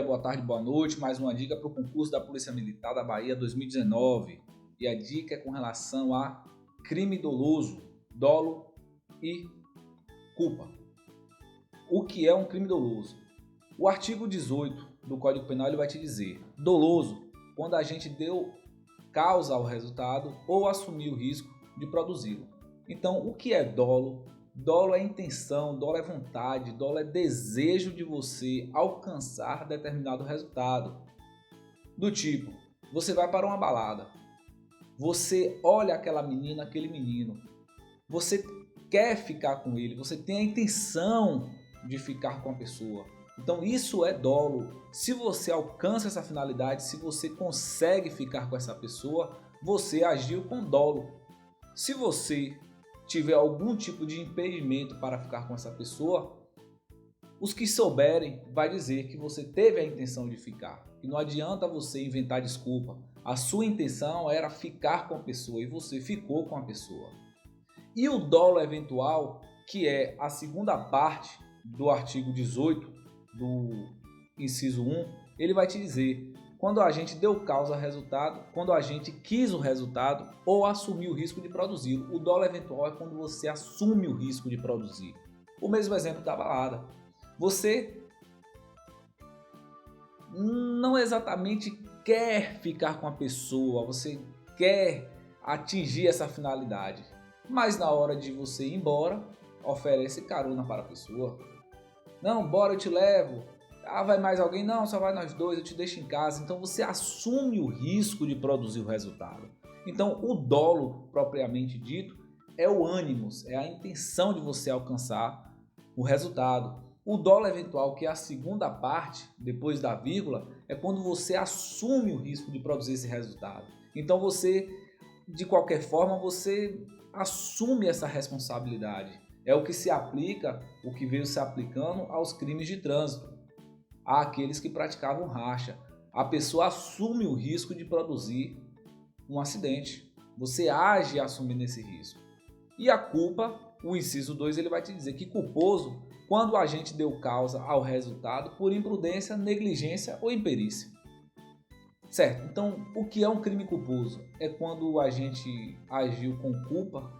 boa tarde, boa noite. Mais uma dica para o concurso da Polícia Militar da Bahia 2019. E a dica é com relação a crime doloso, dolo e culpa. O que é um crime doloso? O artigo 18 do Código Penal ele vai te dizer: doloso, quando a gente deu causa ao resultado ou assumiu o risco de produzi-lo. Então, o que é dolo? Dolo é intenção, dolo é vontade, dolo é desejo de você alcançar determinado resultado. Do tipo, você vai para uma balada, você olha aquela menina, aquele menino, você quer ficar com ele, você tem a intenção de ficar com a pessoa. Então isso é dolo. Se você alcança essa finalidade, se você consegue ficar com essa pessoa, você agiu com dolo. Se você tiver algum tipo de impedimento para ficar com essa pessoa, os que souberem vai dizer que você teve a intenção de ficar. E não adianta você inventar desculpa. A sua intenção era ficar com a pessoa e você ficou com a pessoa. E o dolo eventual, que é a segunda parte do artigo 18 do inciso 1, ele vai te dizer: quando a gente deu causa ao resultado, quando a gente quis o resultado ou assumiu o risco de produzi-lo. O dolo eventual é quando você assume o risco de produzir. O mesmo exemplo da balada. Você não exatamente quer ficar com a pessoa, você quer atingir essa finalidade, mas na hora de você ir embora, oferece carona para a pessoa. Não, bora, eu te levo. Ah, vai mais alguém? Não, só vai nós dois, eu te deixo em casa. Então você assume o risco de produzir o resultado. Então o dolo, propriamente dito, é o ânimos, é a intenção de você alcançar o resultado. O dolo eventual, que é a segunda parte, depois da vírgula, é quando você assume o risco de produzir esse resultado. Então você, de qualquer forma, você assume essa responsabilidade. É o que se aplica, o que veio se aplicando aos crimes de trânsito, àqueles que praticavam racha. A pessoa assume o risco de produzir um acidente. Você age assumindo esse risco. E a culpa, o inciso 2, ele vai te dizer que culposo quando o agente deu causa ao resultado por imprudência, negligência ou imperícia. Certo? Então, o que é um crime culposo? É quando o agente agiu com culpa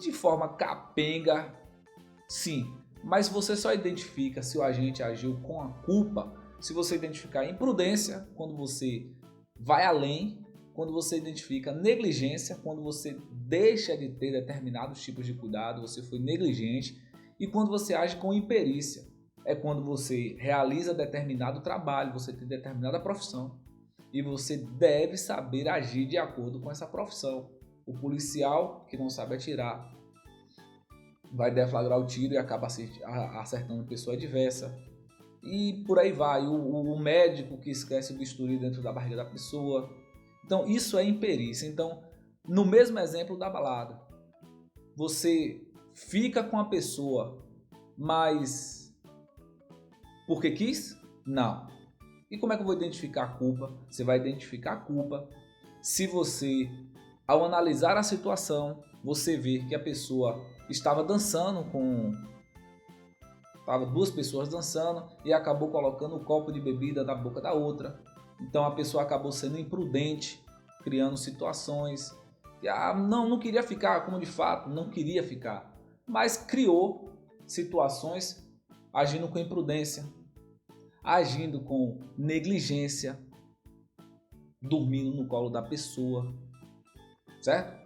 de forma capenga, sim, mas você só identifica se o agente agiu com a culpa se você identificar imprudência, quando você vai além, quando você identifica negligência, quando você deixa de ter determinados tipos de cuidado, você foi negligente, e quando você age com imperícia, é quando você realiza determinado trabalho, você tem determinada profissão, e você deve saber agir de acordo com essa profissão. O policial que não sabe atirar vai deflagrar o tiro e acaba acertando pessoa adversa. E por aí vai. O médico que esquece o bisturi dentro da barriga da pessoa. Então isso é imperícia. Então, no mesmo exemplo da balada, você fica com a pessoa, mas porque quis? Não. E como é que eu vou identificar a culpa? Você vai identificar a culpa se você, ao analisar a situação, você vê que a pessoa estava dançando Estavam duas pessoas dançando e acabou colocando um copo de bebida na boca da outra. Então a pessoa acabou sendo imprudente, criando situações. E, não queria ficar, como de fato não queria ficar. Mas criou situações agindo com imprudência, agindo com negligência, dormindo no colo da pessoa, certo?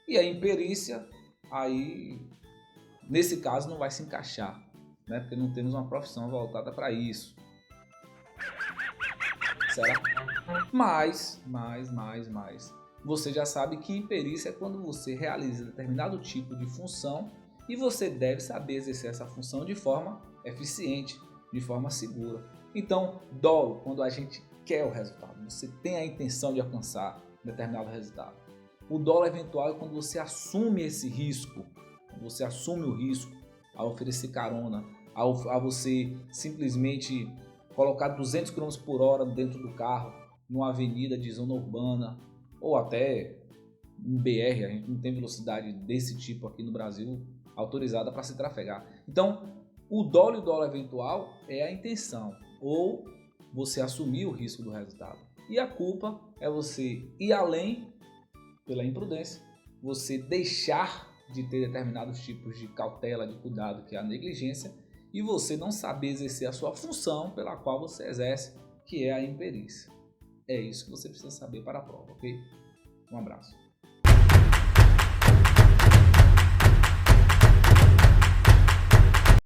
E a imperícia, aí, nesse caso, não vai se encaixar, né? Porque não temos uma profissão voltada para isso, certo? Mas, você já sabe que imperícia é quando você realiza determinado tipo de função e você deve saber exercer essa função de forma eficiente, de forma segura. Então, dolo, quando a gente quer o resultado, você tem a intenção de alcançar determinado resultado. O dolo eventual é quando você assume esse risco, você assume o risco ao oferecer carona, a você simplesmente colocar 200 km por hora dentro do carro, numa avenida de zona urbana, ou até em BR, a gente não tem velocidade desse tipo aqui no Brasil autorizada para se trafegar. Então, o dolo e o dolo eventual é a intenção, ou você assumir o risco do resultado. E a culpa é você ir além pela imprudência, você deixar de ter determinados tipos de cautela, de cuidado, que é a negligência, e você não saber exercer a sua função pela qual você exerce, que é a imperícia. É isso que você precisa saber para a prova, ok? Um abraço.